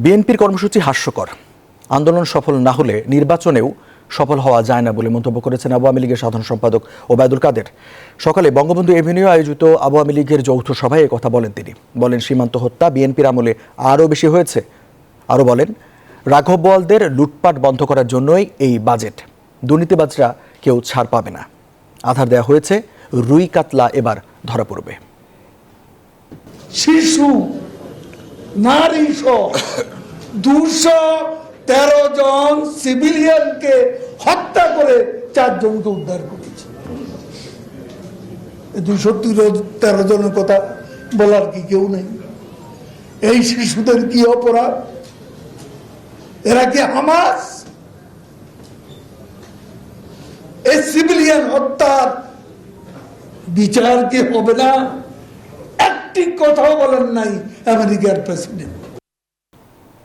বিএনপির কর্মসূচি হাস্যকর। আন্দোলন সফল না হলে নির্বাচনেও সফল হওয়া যায় না বলে মন্তব্য করেছেন আওয়ামী লীগের সাধারণ সম্পাদক ওবায়দুল কাদের। সকালে বঙ্গবন্ধু এভিনিউ আয়োজিত আওয়ামী লীগের যৌথ সভায় কথা বলেন তিনি। বলেন, সীমান্ত হত্যা বিএনপির আমলে আরও বেশি হয়েছে। আরও বলেন, রাঘব বোয়ালদের লুটপাট বন্ধ করার জন্যই এই বাজেট। দুর্নীতিবাজরা কেউ ছাড় পাবে না। আধার দেওয়া হয়েছে, রুই কাতলা এবার ধরা পড়বে। শিশু নারী সহ 213 জন সিভিলিয়ানকে হত্যা করে 4 জনকে উদ্ধার করেছে। 213 জনের কথা বলার কি কেউ নেই? এই শিশুদের কি অপরাধ? এরা কি হামাস? এই সিভিলিয়ান হত্যার বিচার কি হবে না? একটি কথাও বলেন নাই আমেরিকার প্রেসিডেন্ট।